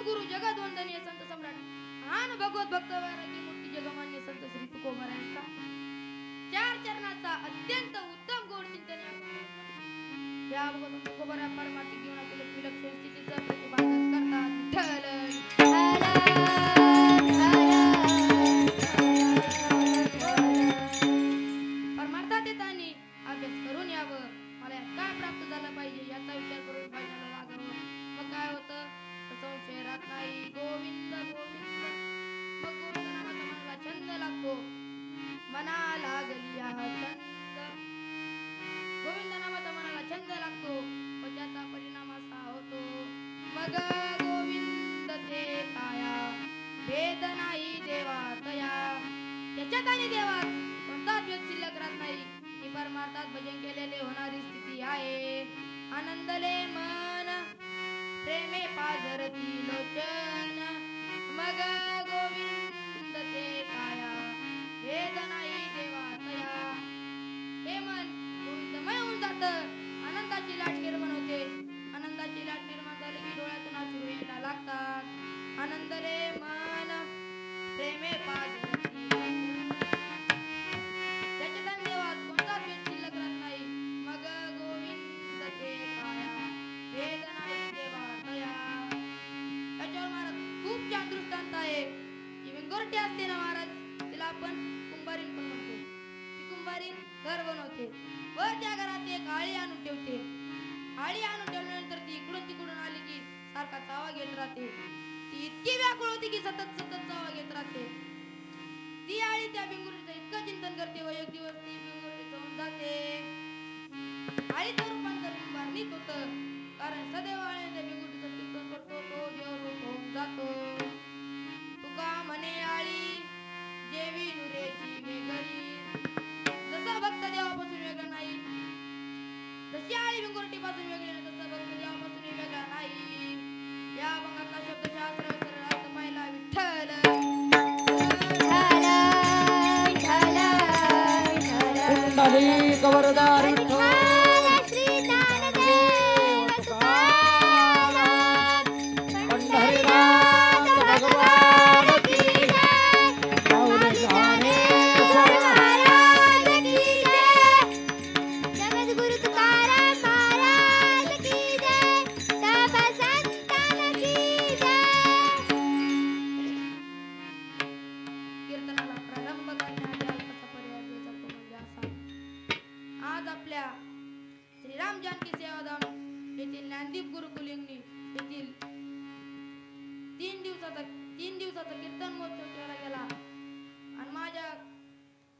गुरु जगद्वंदनीय संत सम्राट महान भगवत भक्त वैरागी मूर्ती जगमान्य संत श्री तुकोबार यांचा चार चरणाचा अत्यंत उत्तम गोड चिंतन या भगवंत तुकोबार परमार्थिक जीवनातील विलक्षण स्थितीचं प्रतिपादन करतात परमार्थात येताना अभ्यास करून यावं मला काय प्राप्त झालं पाहिजे याचा विचार करून पाहिजे लागावं मग काय होतं संशय राहत नाही गोविंद गोविंद मग गोविंद नामाचा मनाला छंद लागतो मना लागली हा छंद गोविंद नामाचा मनाला छंद लागतो व त्याचा परिणाम असा होतो मग गोविंद ते काया भेद नाही देवातया त्याच्यात आणि देवात कोणताच भेद शिल्लक राहत नाही ही परमार्थात भजन केलेले होणारी स्थिती आहे आनंदले मन प्रेमे पाजरती लोचन मग गोविंद ते काया भेद नाही देवातया हे मन गोविंदमय होऊन जात आनंदाची लाट निर्माण होते आनंदाची लाट निर्माण झाली की डोळ्यातून अश्रू यायला लागतात आनंदले मन प्रेमे पाजरती त्याच्यात देवात कोणताच भेद शिल्लक राहत नाही मग गोविंद ते काया भेद नाही देवातया त्याच्यावर महाराज खूप छान दृष्टांत आहे जी वेंगुर्टी असते ना महाराज तिला आपण कुंभारीन पण म्हणतो ती कुंभारीन घर बनवते व त्या घरात एक आळी आणून ठेवते आळी आणून ठेवल्यानंतर ती इकडून तिकडून आली की सारखा चावा घेत राहते ती इतकी व्याकुळ होती की सतत सतत चावा घेत राहते ती आळी त्या भिंगुरीचं इतकं चिंतन करते व एक दिवस ती भिंगुरी जाऊन जाते आळीचं रूपांतर कुंभारणीत होतं कारण सदैव आळीने त्या भिंगुरीचं चिंतन करतो तो देवरूप होऊन जातो तुका म्हणे आळी देवी नुरेची वेगळी जसा भक्त देवापासून वेगळा नाही जशी आळी भिंगुरटी पासून वेगळी नाही तसा भक्त देवापासून वेगळा नाही या अभंगातला शब्दशास्त्र सरळ अर्थ पाहिला विठ्ठल कवरदार विठ्ठल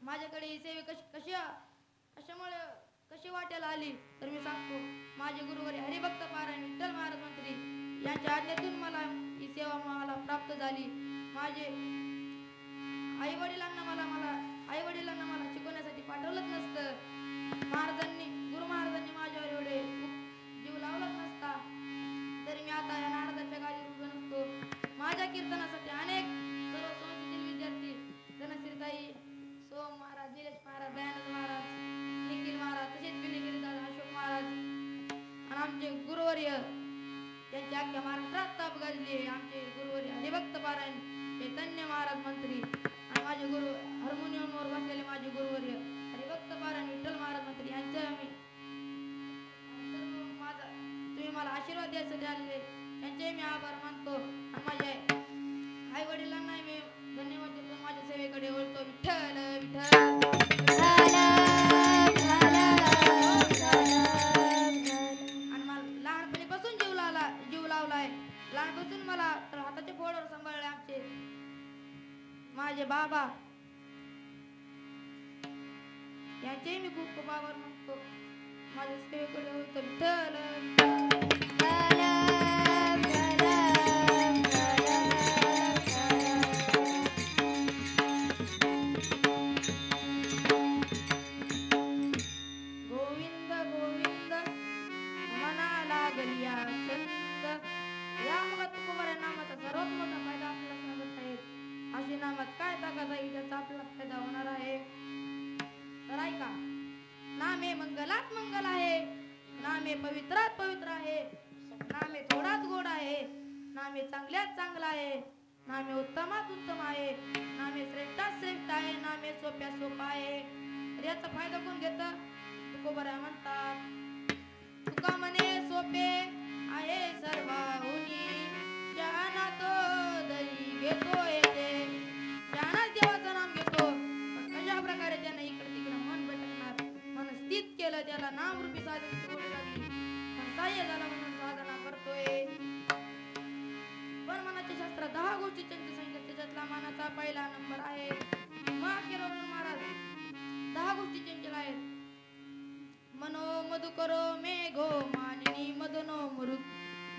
माझ्याकडे ही सेवे कशी वाट्याला आली तर मी सांगतो माझे गुरुवारी हरिभक्त पारायण विठ्ठल महाराज मंत्री यांच्या आज्ञेतून मला ही सेवा मला प्राप्त झाली माझे आई वडिलांना मला शिकवण्यासाठी पाठवलंच नसतं गुरु महाराजांनी माझ्यावर एवढे जीव लावलाच नसता तरी मी आता या नारदाच्या गाडी उभे नसतो माझ्या कीर्तनासाठी अनेक सर्व संस्थेतील विद्यार्थी धनश्रीताई सोम महाराज निलेश महाराज दयानंद महाराज निखिल महाराज तसेच विनयगिरी दादा अशोक महाराज आणि आमचे गुरुवर्य त्यांच्या अख्ख्या महाराष्ट्रात ताप गाजली आमचे गुरुवर्य हरिभक्त पारायण चैतन्य महाराज मंत्री आणि माझे गुरु हार्मोनियमवर बसलेले माझे गुरुवर्य हरिभक्त पारायण विठ्ठल महाराज मंत्री यांचे तुम्ही मला आशीर्वाद द्यायसाठी आलेले त्यांचे मी आभार मानतो आणि माझ्या आई वडिलांना मी धन्यवाद देतो माझ्या सेवेकडे वळतो विठ्ठल विठ्ठल आणि मला लहानपणीपासून जीव लावलाय लहानपासून मला हाताच्या फोडावर सांभाळले आमचे माझे बाबा यांचे मी खूप खूप आभार मानतो माझ्या सेवेकडे वळतो विठ्ठल नामात काय ताकद आहे त्याचा आपला फायदा होणार आहे तर ऐका नामे मंगलात मंगल आहे नामे पवित्रात पवित्र आहे नामे थोडात गोड आहे नामे चांगल्यात चांगला आहे, नामे उत्तमात उत्तम आहे, नामे श्रेष्ठात श्रेष्ठ आहे, नामे सोप्यात सोपा आहे. तर याचा फायदा कोण घेत? तुकोबरा म्हणतात, तुका म्हणे सोपे आहे सर्वाहुनी, शहाणा तो दरी घेतो येते. शहाणाच देवाचं नाम घेतो, पण कशा प्रकारे त्याने इकडे तिकडे मन भटकणार. मन स्थित केलं, त्याला नामरूपी साधन जोड लागली, पण सहाय्य झाला म्हणून साधना करतोय. पण मनाच्या शास्त्रात 10 गोष्टी त्यांची सांगितल्या, त्याच्यातला मनाचा पहिला नंबर आहे. महाराज 10 गोष्टी चंचल आहेत. मनो मधुकरो मेघो मानिनी मदनो मरुत,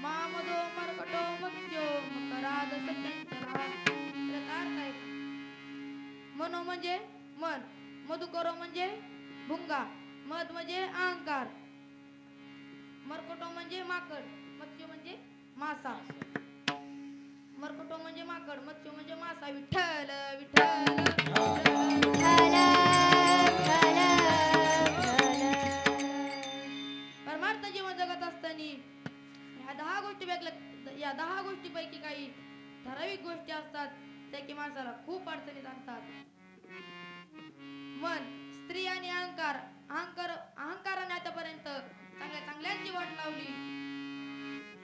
मा मधो मरकटो मत्स्यो मकराद सचंचला. त्याचा अर्थ आहे, मनो म्हणजे मन, मधुकरो म्हणजे भुंगा, मध म्हणजे अहंकार, मरकटो म्हणजे माकड, मत्स्य म्हणजे मासा. मरकटो म्हणजे माकड, मत्स्य म्हणजे मासा. विठ्ठल विठ्ठल परमार्थ जीवन जगत असताना ह्या 10 गोष्टी वेगळ्या, या 10 गोष्टीपैकी काही ठराविक गोष्टी असतात त्या की माणसाला खूप अडचणीत आणतात. मन, स्त्री आणि अहंकार. अहंकाराने आतापर्यंत चांगल्या चांगल्यांची वाट लावली.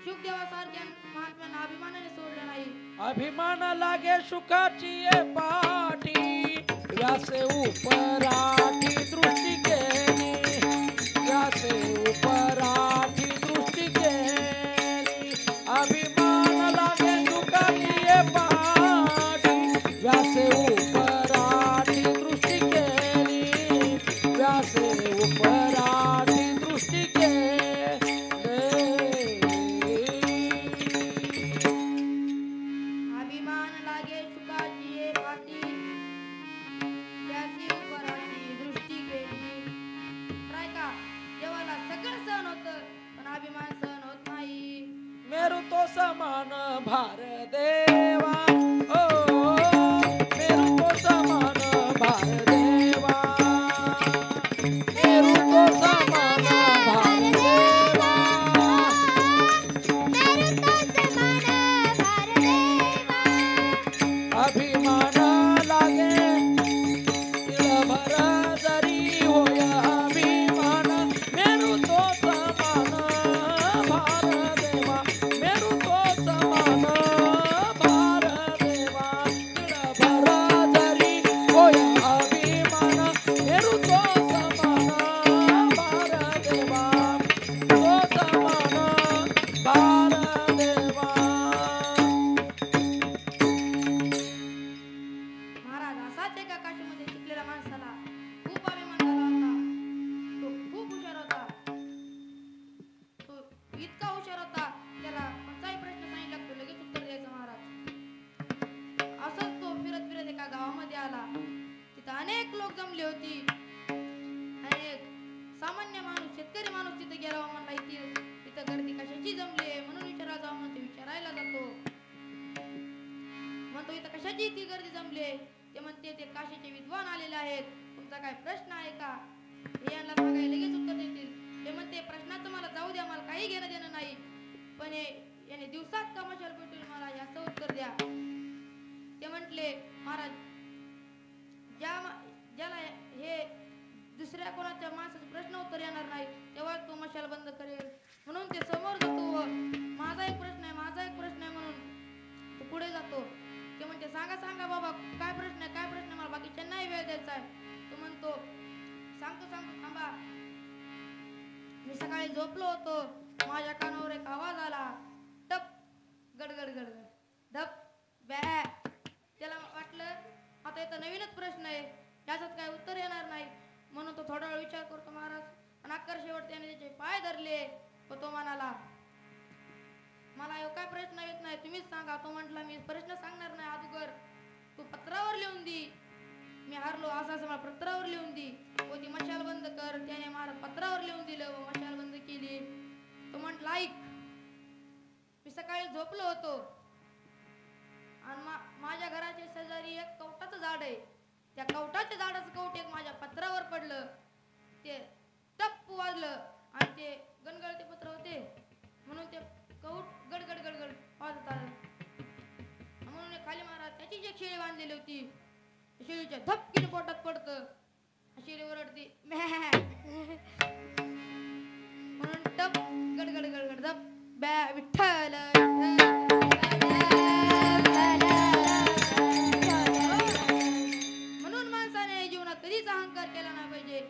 शुकदेवासारख्या महात्म्यांना अभिमानाने सोडलं नाही. अभिमान लागे सुखाची ये पाठी, व्यासे उपराठी दृष्टी केली, व्यासे उपराठी दृष्टी केली. अभिमान लागे सुखाची ये पाठी, व्यासे उपराठी दृष्टी केली, व्यासे उपराठी दृष्टी केली. अभिमान लागे सुखाची ये पाठी, त्याची उपराची दृष्टी केली. काय का देवाला सगळं सहन होतं, पण अभिमान सहन होत नाही. मेरू तो समान भार देवा, ओ मेरू तो समान भार देवा, मेरू तो समान भार देवा, मेरू तो समान भार देवा. अभिमान लागे तिळभर जरी होय अभिमान, मेरू तो समान भार देवा, मेरू तो समान भार देवा. तिळभर जरी होय अभिमान, मेरू तो समान भार देवा, तो समान भार देवा. महाराज असाच एका काशीमध्ये शिकलेल्या माणसाला खूप अभिमान झाला होता. तो खूप हुशार होता. तो इतका हुशार होता, त्याला कोणताही प्रश्न सांगितला तो लगेच उत्तर द्यायचा महाराज. असंच तो फिरत फिरत एका गावामध्ये आला. तिथं अनेक लोक जमले होती. अनेक सामान्य माणूस, शेतकरी माणूस तिथे गेला व म्हणला इथं गर्दी कशाची जमली म्हणून विचारायला जाऊ म्हणतो. विचारायला जातो, म्हणतो इथं कशाची ती गर्दी जमली? ते म्हणते ते काशीचे विद्वान आलेले आहेत, तुमचा काय प्रश्न आहे का? हे यांना सांगायला लगेच उत्तर देतील. ते म्हणते प्रश्नाचं मला जाऊ द्या, मला काही घेणं देणं नाही, पण याने दिवसात का मशाल पेटवली मला याचं उत्तर द्या. ते म्हटले महाराज, ज्याला हे दुसऱ्या कोणाच्या माणसाचं प्रश्न उत्तर येणार नाही तेव्हा तो मशाल बंद करेल. म्हणून ते समोर जातो व माझा एक प्रश्न आहे, माझा एक प्रश्न आहे म्हणून तो पुढे जातो. ते म्हणते सांगा सांगा बाबा काय प्रश्न आहे, काय प्रश्न आहे, मला बाकीच्यांनाही वेळ द्यायचा आहे. तो म्हणतो सांगतो सांगतो थांबा. मी सकाळी झोपलो होतो, माझ्या कानावर एक आवाज आला, टप गडगड गडगड धप बॅ. त्याला वाटलं आता इथं नवीनच प्रश्न आहे, याच्यात काय उत्तर येणार नाही, म्हणून तो थोडा वेळ विचार करतो महाराज. आणि अखेर शेवट त्याने त्याचे पाय धरले व तो म्हणाला मला एव काय प्रश्न येत नाही, तुम्हीच सांगा. तो म्हटला मी प्रश्न सांगणार नाही अगोदर, तू पत्रावर लिहून दी. मी हारलो असं असं मला पत्रावर लिहून दी व ती मशाल बंद कर. त्याने महाराज पत्रावर लिहून दिलं व मशाल बंद केली. तो म्हटला ऐक, मी सकाळी झोपलो होतो आणि माझ्या घराच्या शेजारी एक कवटाचं झाड आहे. त्या कवटाच्या झाडाचं कवट एक माझ्या पत्रावर पडलं, ते टप्प वाजलं आणि ते गणगळते पत्र होते म्हणून ते कवट गडगड गडगड वाजत आलं. मोठीशी एक शेळी बांधलेली होती. शेळीच्या धपकीने पोटात पडतं. शेळी ओरडती म्या. म्हणून टप गडगड गडगड धप बॅ विठ्ठल म्हणून माणसाने जीवनात कधीच अहंकार केला नाही पाहिजे.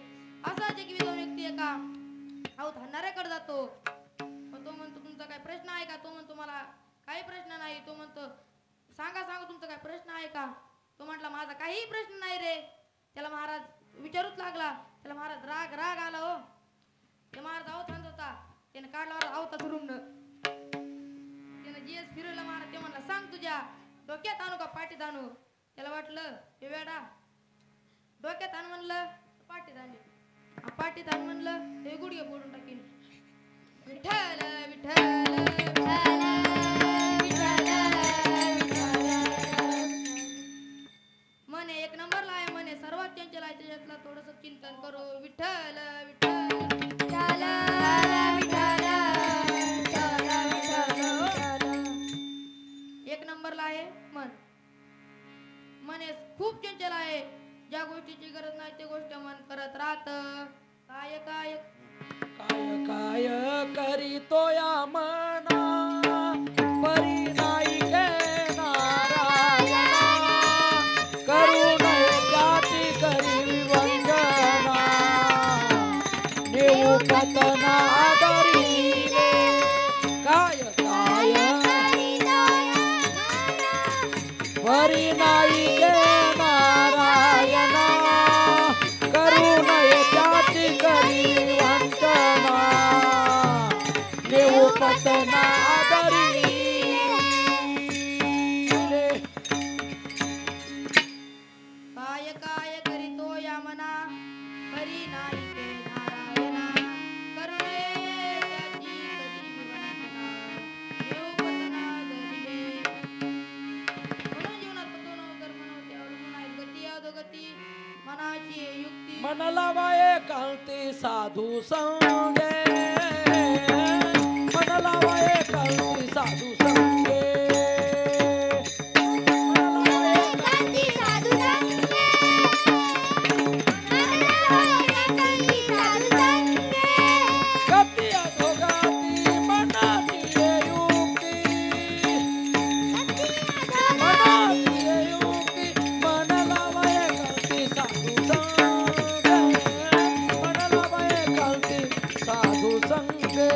असाच एक विधवा व्यक्ती एका आऊत हाणणाऱ्याकडे जातो. तो म्हणतो तुमचा काय प्रश्न आहे का? तो म्हणतो मला काही प्रश्न नाही. तो म्हणतो सांगा सांगा तुमचा काय प्रश्न आहे का? तो म्हटला माझा काही प्रश्न नाही रे. त्याला महाराज विचारूच लागला. त्याला महाराज राग राग आला हो. ते महाराज आऊत हाणत होता. त्याने काढला आवताचं रुमण. त्याने जीएस फिरवला महाराज. ते म्हणला सांग तुझ्या डोक्यात आणू का पाठीत आणू? त्याला वाटलं हे वेडा डोक्यात आण म्हणलं पाठीत आणली. पाठीत आण म्हणलं हे गुडघे फोडून टाकीन. विठ्ठल विठ्ठल मने एक नंबरला आहे. मने सर्वात चंचल आहे. त्याच्यातला थोडस चिंतन करू. विठ्ठल विठ्ठल एक नंबरला आहे मन. मने खूप चंचल आहे. ज्या गोष्टीची गरज नाही ते गोष्ट मन करत राहत. काय काय काय काय करीतो या मना परी नाही नारायणा करू नये त्याची करी वंदना नेऊ पतना आदरीने काय काय परी नाही नारायणा करू नये त्याची करी वंदना नेऊ पतना आदरीने काय काय करीतो या मना परी नाही ते नारायणा करुणे त्याची कधी विवंचना देव पतना धरिले. म्हणून जीवनात पतनो कर्म नव्हते अवलंबून आहेत गती अधोगती मनाची युक्ती. मन लावाये कांती साधू संगे मन लावाये कांती साधू संगे गती अधोगती मनाची युक्ती मनाची युक्ती मन लावाये कांती साधू संगे मन लावाये कांती साधू संगे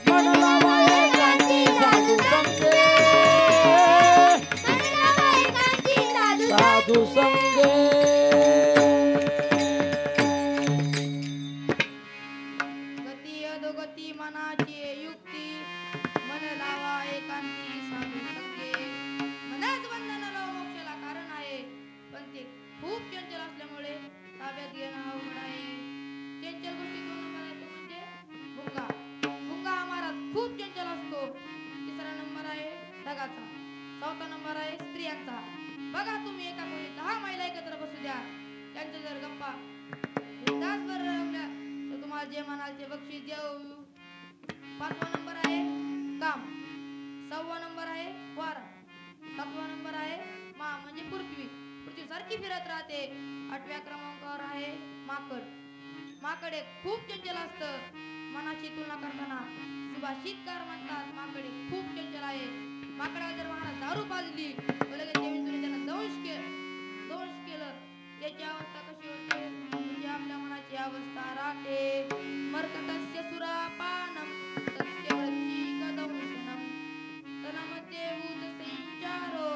मन लावाये कांती साधू संगे साधू संगे गती अधोगती मनाची युक्ती मन लावा एकांती साधू संगे. मनच बंधनाला मोक्षाला कारण आहे. पण ते खूप चंचल असल्यामुळे ताब्यात घेणं अवघड आहे. चंचल गोष्टी दोन नंबर आहे तो म्हणजे भुंगा. भुंगा हा महाराज खूप चंचल असतो. तिसरा नंबर आहे ढगाचा. चौथा नंबर आहे स्त्रियांचा. बघा तुम्ही एका खोलीत 10 महिला एकत्र बसू द्या. त्यांच्या जर गप्पा तासभर रमल्या तर तुम्हाला जे म्हणाल ते बक्षीस देऊ. 5वा नंबर आहे काम. 6वा नंबर आहे वारा. 7वा नंबर आहे मा म्हणजे पृथ्वी. पृथ्वी सारखी फिरत राहते. 8व्या क्रमांकावर आहे माकड. माकड एक खूप चंचल असतं. मनाची तुलना करताना सुभाषितकार म्हणतात माकड एक खूप चंचल आहे. माकडावर जर महाराज दारू पाजली तर लगेच देवेंद्र त्याला दंश केलं. त्याची अवस्था कशी होते म्हणजे आपल्या मनाची अवस्था राहते. मर्कटस्य सुरापानम तस्य वृत्तिकदंशनम तन्मध्ये भूतसंचारो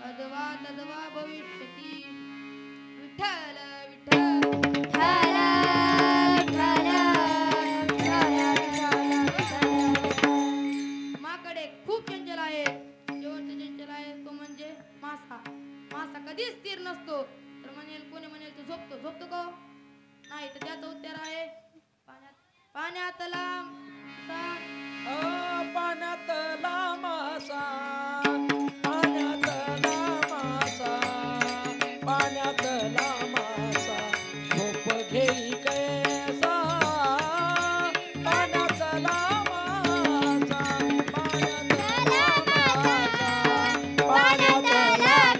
अथवा तद्वा भविष्यति. विठ्ठल विठ्ठल माकडे खूप चंचल आहे. शेवटचा चंचल आहे तो म्हणजे मासा. मासा कधीच स्थिर नसतो. तर म्हणेल कोणी म्हणेल तो झोपतो का? नाही. तर त्याचं उत्तर आहे पाण्यातला पाण्यातला मासा पाण्यातला मासा पाण्यातला मासा झोप घेई कैसा पाण्यातला मासा पाण्यातला मासा पाण्यातला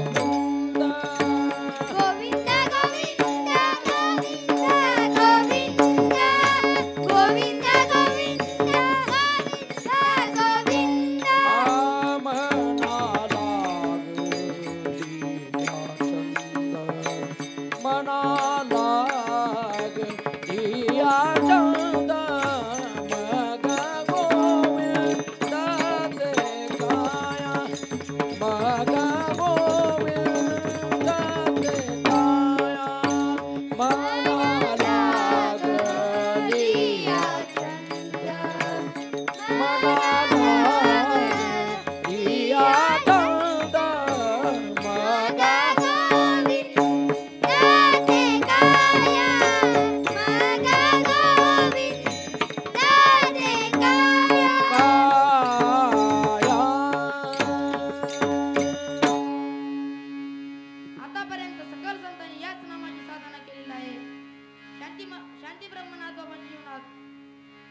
शांती ब्रह्मनाथ बाबांच्या जीवनात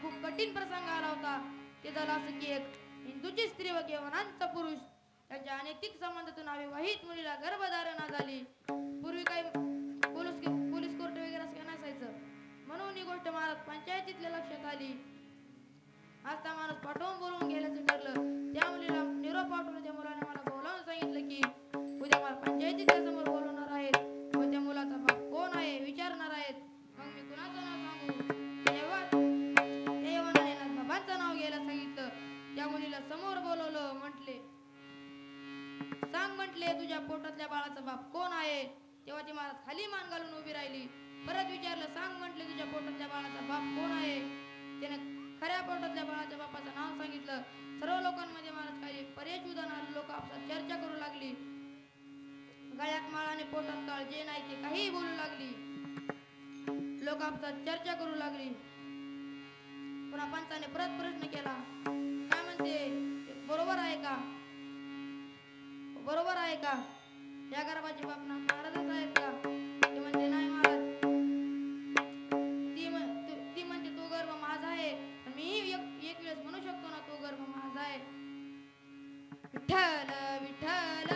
खूप कठीण प्रसंग आला होता. ते झालं असं की एक हिंदूची स्त्री व केवनांचा पुरुष त्यांच्या अनैतिक संबंधातून अविवाहित मुलीला गर्भधारणा झाली. पूर्वी काही पोलीस कोर्ट वगैरे असं काही नसायचं, म्हणून ही गोष्ट महाराज पंचायतीतल्या लक्षात आली. आज त्या माणूस पाठवून बोलवून गेल्याचं ठरलं. त्या मुलीला निरोप पाठवलं. त्या मुलाने मला बोलावून सांगितलं की उद्या मला पंचायतीच्या समोर बोलवणार आहेत व त्या मुलाचा बाप कोण आहे विचारणार आहेत. मग मी कुणाचं नाव सांगू? तेव्हा त्या यवनाने बाबांचं नाव घ्यायला सांगितलं. त्या मुलीला समोर बोलवलं. म्हटले सांग, म्हटले तुझ्या पोटातल्या बाळाचा बाप कोण आहे? तेव्हा ती महाराज खाली मान घालून उभी राहिली. परत विचारलं सांग, म्हटले तुझ्या पोटातल्या बाळाचा बाप कोण आहे? त्याने खऱ्या पोटातल्या बाळाच्या बापाचं नाव सांगितलं. सर्व लोकांमध्ये महाराज काही पर्यायशुद्धान आलं. लोक आपसात चर्चा करू लागली. गळ्यात माळ आणि पोटात काळ जे नाही ते काहीही बोलू लागली. लोक आपसात चर्चा करू लागली. पुन्हा पंचाने परत प्रश्न केला, काय म्हणते, बरोबर आहे का? बरोबर आहे का? या गर्भाचे बाप महाराजच आहेत का? ते म्हणते नाही महाराज. ती म्हणते तो गर्भ माझा आहे. मी एक वेळेस म्हणू शकतो ना तो गर्भ माझा आहे. विठ्ठल विठ्ठल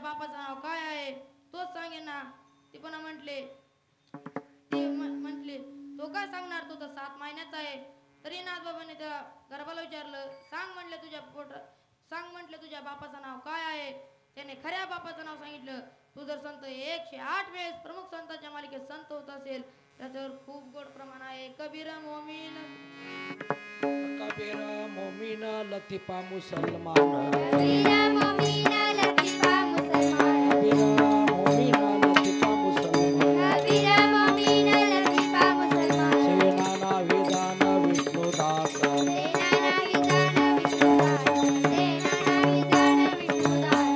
बापाचं नाव काय आहे तोच सांगेन ना. ते पण म्हटले तो काय सांगणार, तो तर 7 महिन्याचा आहे. तरी नाथ बाबांनी त्या गर्भाला विचारलं सांग म्हटले तुझ्या बापाचं नाव काय आहे? त्याने खऱ्या बापाचं नाव सांगितलं. तू जर संत 108 वेळेस प्रमुख संतांच्या मालिकेत संत होत असेल त्याच्यावर खूप गोड प्रमाण आहे. कबीर मोमीन लतीफा मुसलमान. कबीरा मोमीना लतीफा मुसलमान. कबीरा मोमीन लतीफा मुसलमान. कबीरा मोमीना लतीफा मुसलमान. सेनाना विधान विष्णुदास. सेनाना विधान विष्णुदास. सेनाना विधान विष्णुदास.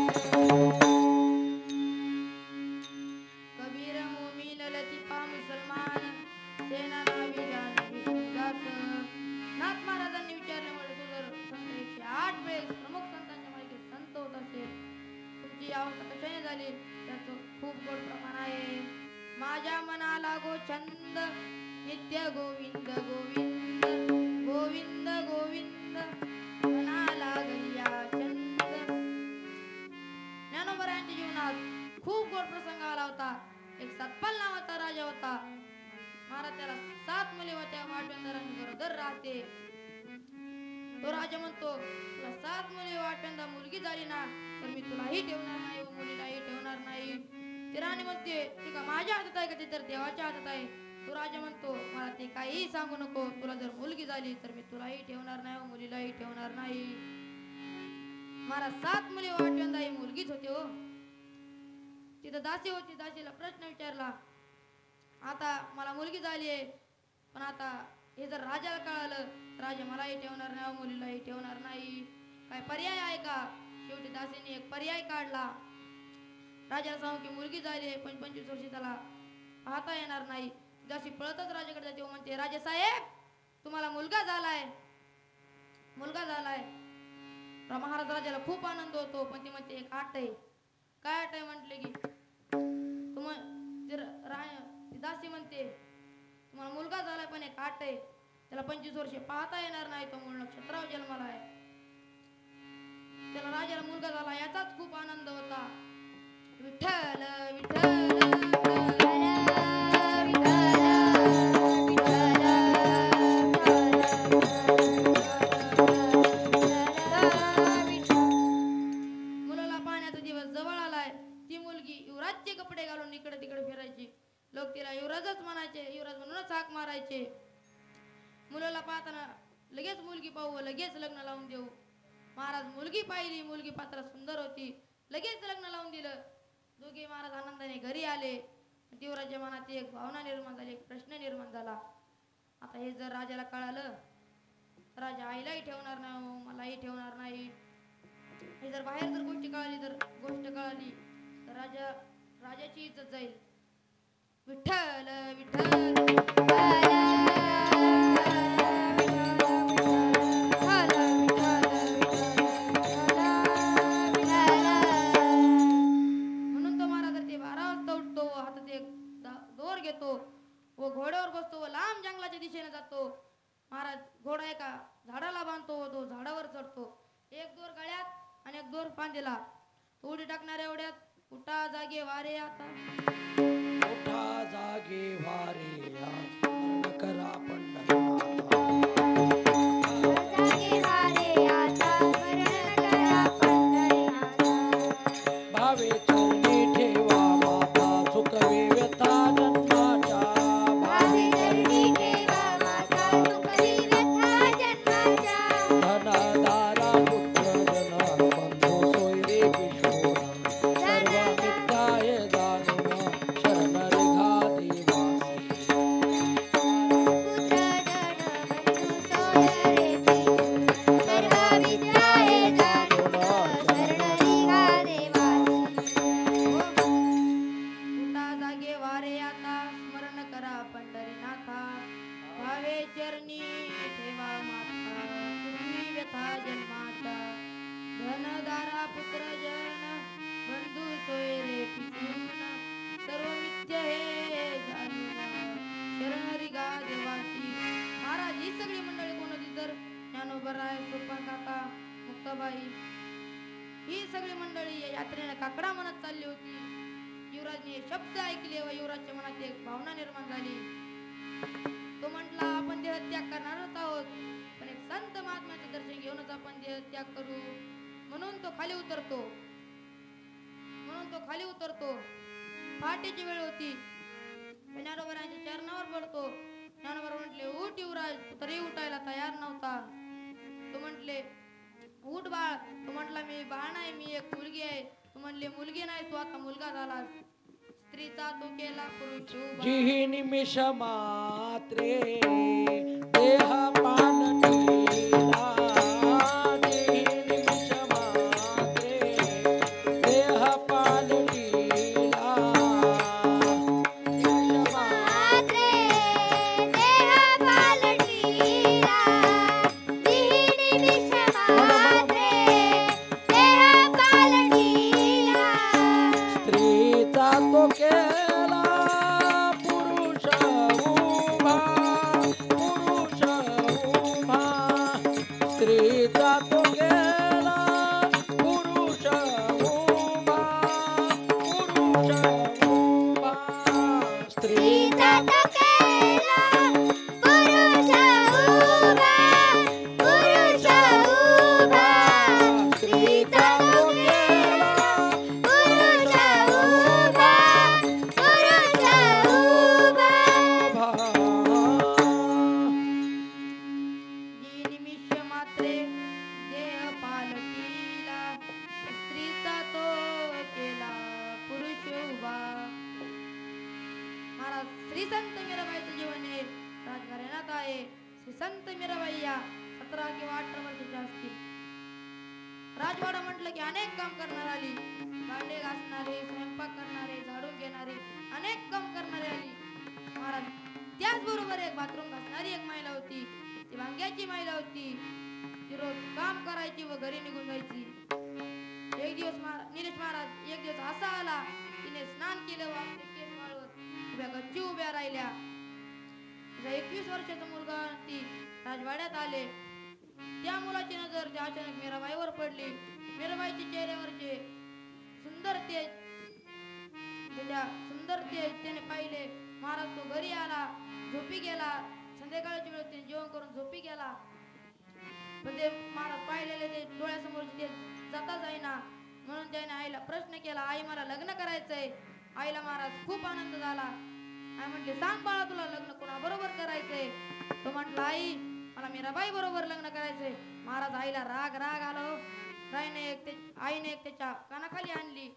कबीर मोमीन लतीफा मुसलमान. सेनाना विधान विष्णुदास. नाथ महाराजांनी विचारल्यामुळे तू जर संत 108 वेळेस प्रमुख संतांच्या मालिकेत संत होत असेल तुमची अवस्था कशाने झाली त्याचं खूप गोड प्रमाण आहे. माझ्या मनाला गो छंद नित्य गोविंद गोविंद गोविंद गोविंद मनाला गलिया छंद. ज्ञानोबरायांच्या जीवनात खूप गोड प्रसंग आला होता. एक सतपाल नावाचा राजा होता. महाराज त्याला 7 मुली होत्या. वाटवंदारांनी गरोदर राहते. तो राजा म्हणतो तुला 7 मुली वाटवंदा मुलगी झाली ना तर मी तुलाही ठेवणार नाही व मुलीलाही ठेवणार नाही. ती राणी म्हणते ती का माझ्या हातात आहे का ते तर देवाच्या हातात आहे. तो राजा म्हणतो मला ते काहीही सांगू नको. तुला जर मुलगी झाली तर मी तुलाही ठेवणार नाही व मुलीलाही ठेवणार नाही. महाराज 7 मुली वाटवंदा ही मुलगीच होती हो. तिथं दासी होती. दासीला प्रश्न विचारला आता मला मुलगी झाली आहे पण आता हे जर राजाला कळालं राजा मलाही ठेवणार नाही व मुलीलाही ठेवणार नाही. काय पर्याय आहे का? शेवटी दासीने एक पर्याय काढला. राजाला सांगू की मुलगी झाली आहे पण 25 वर्षी त्याला पाहता येणार नाही. दासी पळतच राजाकडे जाते व म्हणते राजा साहेब तुम्हाला मुलगा झालाय. महाराज राजाला खूप आनंद होतो पण ती म्हणते एक अट आहे. काय अट आहे म्हटले की दासी म्हणते तुम्हाला मुलगा झालाय पण एक अट आहे त्याला 25 वर्षे पाहता येणार नाही. तो मूळ नक्षत्रावर जन्माला आहे. त्याला राजाला मुलगा झाला याचाच खूप आनंद होता. विठ्ठल विठ्ठल मुलाला पाहण्याचा दिवस जवळ आलाय. ती मुलगी युवराजचे कपडे घालून इकडे तिकडे फिरायची. लोक तिला युवराजच म्हणायचे. युवराज म्हणूनच हाक मारायचे. मुलाला पाहताना लगेच मुलगी पाहू लगेच लग्न लावून देऊ. महाराज मुलगी पाहिली. मुलगी पात्र सुंदर होती. लगेच लग्न लावून दिलं. दोघे महाराज आनंदाने घरी आले. युवराजच्या मनात एक भावना निर्माण झाली. एक प्रश्न निर्माण झाला. आता हे जर राजाला कळालं राजा आईलाही ठेवणार नाही मलाही ठेवणार नाही. हे जर बाहेर जर गोष्ट कळाली तर राजाची इज्जत जाईल. विठ्ठल विठ्ठल व घोड्यावर बसतो व लांब जंगलाच्या दिशेने जातो. महाराज घोडा एका झाडाला बांधतो व तो झाडावर चढतो. एक दोर गळ्यात आणि एक दोर पांदेला. उडी टाकणाऱ्या एवढ्यात उठा जागे वारे आता. मोठा जागे वारे या स्मरण करा पंढरीनाथा. जागे वारे आता स्मरण करा पंढरीनाथा. भावे चरणी ठेवा माता चुकवे व्यथा जन्माच्या. भावे चरणी ठेवा माता चुकवी व्यथा जन्माच्या. धनदारा पुत्र जन बंधू सोयरे किशोर. सर्व मिथ्याय जाणून शरण रेघा देवासी. पुत्र जन बंधू सोयरे किशोर. सर्व विद्याये जाणून शरण रेघा देवासी. उठा जागे वारे आता स्मरण करा पंढरीनाथा. भावे चरणी ठेवा माता चुकवी व्यथा जन्माच्या. धनदारा पुत्र जन बंधू सोयरे पिशून. सर्व मिथ्य हे जाणून शरण रिगा देवासी. महाराज ही सगळी मंडळी कोण होती तर ज्ञानोबराय सोपान काका मुक्ताबाई ही सगळी मंडळी या यात्रेने काकडा म्हणत चालली होती. युवराजने शब्द ऐकले व युवराजच्या मनात एक भावना निर्माण झाली. तो म्हटला आपण देहत्याग करणारच आहोत पण एक संत महात्म्याचे दर्शन घेऊनच आपण देहत्याग करू. म्हणून तो खाली उतरतो. पहाटेची वेळ होती. ज्ञानोबरायांच्या चरणावर पडतो. ज्ञानोबा म्हटले उठ युवराज. तरी उठायला तयार नव्हता. तो म्हटले उठ बाळ. तो म्हटला मी बाळ नाही मी एक मुलगी आहे. तू म्हणले मुलगी नाही तू आता मुलगा झालास. स्त्रीचा तो केला पुरुष उभा. जिही निमिष मात्रे देह पालटीला. जिही निमिष मात्रे देह पालटीला. मात्रे देह पालटीला. जिही निमिष मात्रे देह पालटीला. स्त्रीचा तो केला पुरुष उभा. पुरुष उभा. स्त्रीचा तो केला पुरुष उभा. पुरुष उभा. स्त्रीचा तो केला पुरुष उभा. पुरुष उभा. स्त्रीचा तो केला पुरुष उभा. पुरुष उभा. जी निमिष मात्रे देह पालटीला. स्त्रीचा तो केला पुरुष उभा. महाराज श्री संत मीराबाईचं जीवन हे राजघराण्यात आहे. श्री संत मीराबाई या 17 किंवा 18 वर्षाच्या असतील. राजवाडा म्हटलं की अनेक काम करणार आली. भांडे घासणारे स्वयंपाक करणारे झाडून घेणारे अनेक काम करणारे आली. महाराज त्याचबरोबर एक बाथरूम घासणारी एक महिला होती. ती वांग्याची महिला होती. ती रोज काम करायची व घरी निघून जायची. एक दिवस निलेश महाराज एक दिवस असा आला. तिने स्नान केलं व आपले केस वाळवत उभ्या गच्ची उभ्या राहिल्या. तिचा 21 वर्षाचा मुलगा ती राजवाड्यात आले. त्या मुलाची नजर त्या अचानक मीराबाईवर पडली. मीराबाईच्या चेहऱ्यावरचे सुंदर तेज त्याने पाहिले. महाराज तो घरी आला. झोपी गेला. संध्याकाळच्या वेळेस त्याने जेवण करून झोपी गेला. पण ते महाराज पाहिलेले ते डोळ्यासमोरचे ते जाता जाईना. म्हणून त्याने आईला प्रश्न केला आई मला लग्न करायचंय. आईला महाराज खूप आनंद झाला. आई म्हटले सांग बाळा तुला लग्न कोणाबरोबर करायचंय. तो म्हटला आई मला मीराबाई बरोबर लग्न करायचंय. महाराज आईला राग आलो. आईने एक त्याच्या कानाखाली आणली.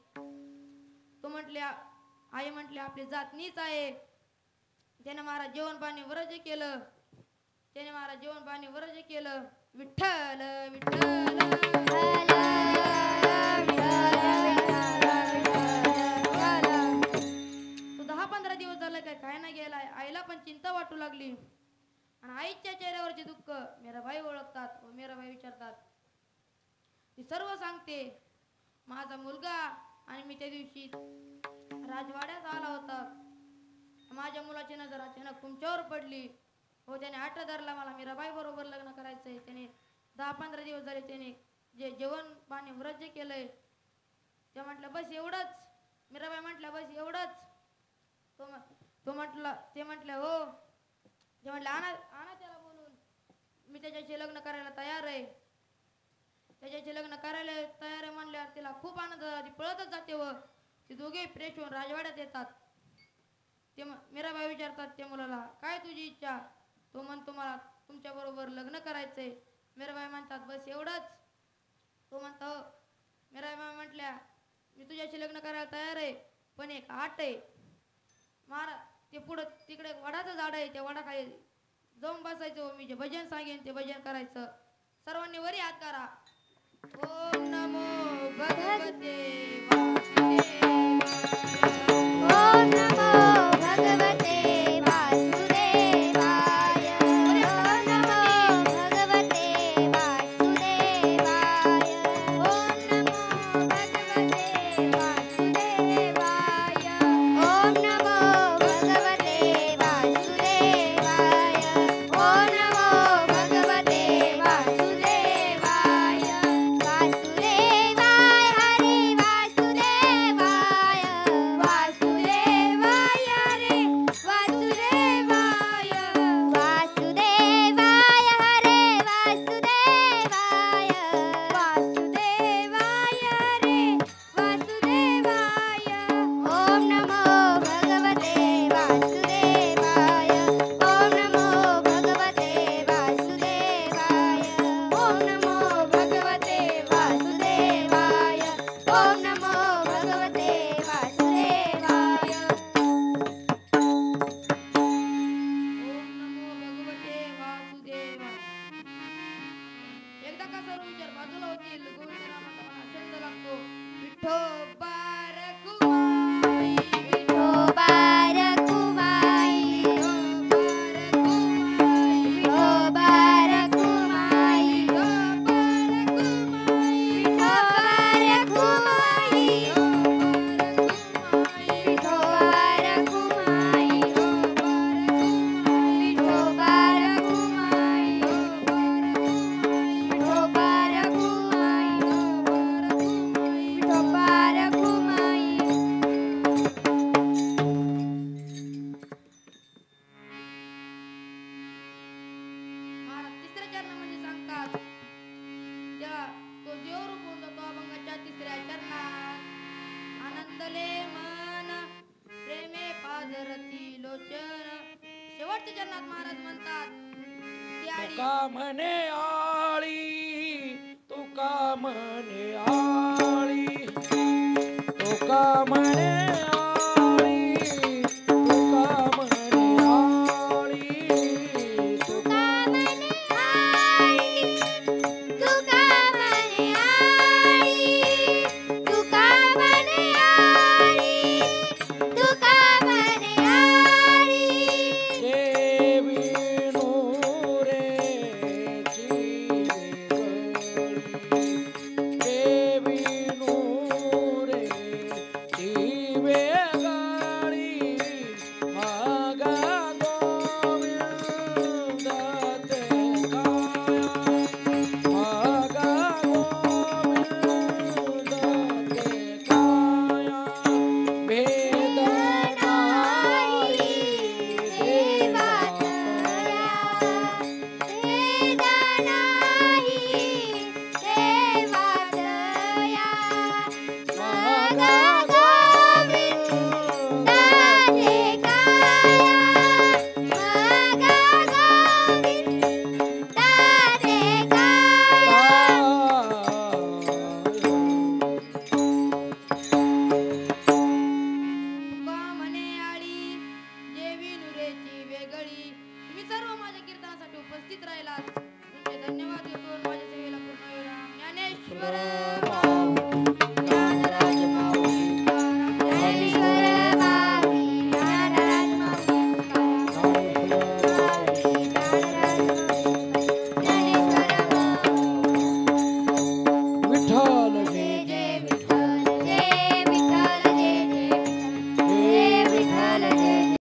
तो म्हटल्या आई म्हटले आपली जात नीच आहे. त्याने महाराज जेवण पाणी वर्ज्य केलं. विठ्ठल विठ्ठल. तो 10-15 दिवस झाला काय नाही गेलाय. आईला पण चिंता वाटू लागली. आणि आईच्या चेहऱ्यावरचे दुःख मीराबाई ओळखतात व मीराबाई विचारतात. ती सर्व सांगते माझा मुलगा आणि मी त्या दिवशी राजवाड्यात आला होता. माझ्या मुलाची नजर अचानक तुमच्यावर पडली. हो त्याने हट्ट धरला मला मीराबाई बरोबर लग्न करायचंय. त्याने 10-15 दिवस झाले त्याने जे जेवण पाणी व्रत जे केलंय ते म्हटलं बस एवढंच. मीराबाई म्हटल्या बस एवढंच. तो म्हटलं ते म्हटलं हो. ते म्हटलं आणा आणा त्याला बोलून, मी त्याच्याशी लग्न करायला तयार आहे. त्याच्याशी लग्न करायला तयार आहे म्हणल्यावर तिला खूप आनंद झाला. ती पळतच जाते व ते दोघे फ्रेश होऊन राजवाड्यात येतात. ते मीराबाई विचारतात त्या मुलाला काय तुझी इच्छा. तो म्हणतो मला तुमच्या बरोबर लग्न करायचंय. मीराबाई म्हणतात बस एवढंच. तो म्हणतो मीराबाई म्हटल्या मी तुझ्याशी लग्न करायला तयार आहे पण एक आट आहे. ते पुढं तिकडे वडाचं झाड आहे त्या वडाखाली जाऊन बसायचं. मी जे भजन सांगेन ते भजन करायचं. सर्वांनी वरी हात करा. ओम नमो भगवते वासुदेवाय. ओम नमो भगवते वासुदेवाय. ओम नमो भगवते वासुदेवाय. ओम नमो भगवते वासुदेवाय. ओम नमो भगवते वासुदेवाय. ओम नमो भगवते वासुदेवाय. वासुदेवाय हरे वासुदेवाय. वासुदेवाय हरे वासुदेवाय. वासुदेवाय हरे वासुदेवाय. वासुदेवाय हरे वासुदेवाय. ओम नमो भगवते वासुदेवाय. ओम नमो भगवते वासुदेवाय. ओम नमो भगवते वासुदेवाय. ओम नमो भगवते वासुदेवाय. ओम नमो भगवते वासुदेवाय. एकदा का सर्व विचार बाजूला होतील. गोविंद नामाचा मला छंद लागतो. विठोबा रखुमाई. विठोबा रखुमाई. विठोबा रखुमाई. विठोबा रखुमाई. विठोबा रखुमाई. विठोबा रखुमाई. विठोबा रखुमाई. विठोबा रखुमाई. महाराज तिसऱ्या चरणामध्ये सांगतात त्या तो देवरूप होऊन जातो अभंगाच्या तिसऱ्या चरणात. आनंदले मन प्रेमे पाजरती लोचन. शेवटच्या चरणात महाराज म्हणतात त्याडी तुका म्हणे आळी, तुका म्हणे आळी, तुका म्हणे आळी, तुका म्हणे आळी, तुका म्हणे आळी. तुका म्हणे आळी. तुका म्हणे आळी. तुका म्हणे आळी. देवी रे देवी रे वेगाळी मागा गोविंद ते काया, मागा गोविंद ते काया. भेद नाही देवात देवातया. भेद नाही देवातया. मागा गोविंद ते काया. मागा गोविंद ते काया. तुका म्हणे आळी जेवी नुरेची वेगळी. तुम्ही सर्व माझ्या कीर्तनासाठी उपस्थित राहिलात. तुमचे धन्यवाद देतो. माझ्या सेवेला पूर्ण विराम. ज्ञानेश्वर माऊली, ज्ञानराज माऊली, ज्ञानेश्वर माऊली. ज्ञानराज माऊली. ज्ञानेश्वर माऊली. विठ्ठल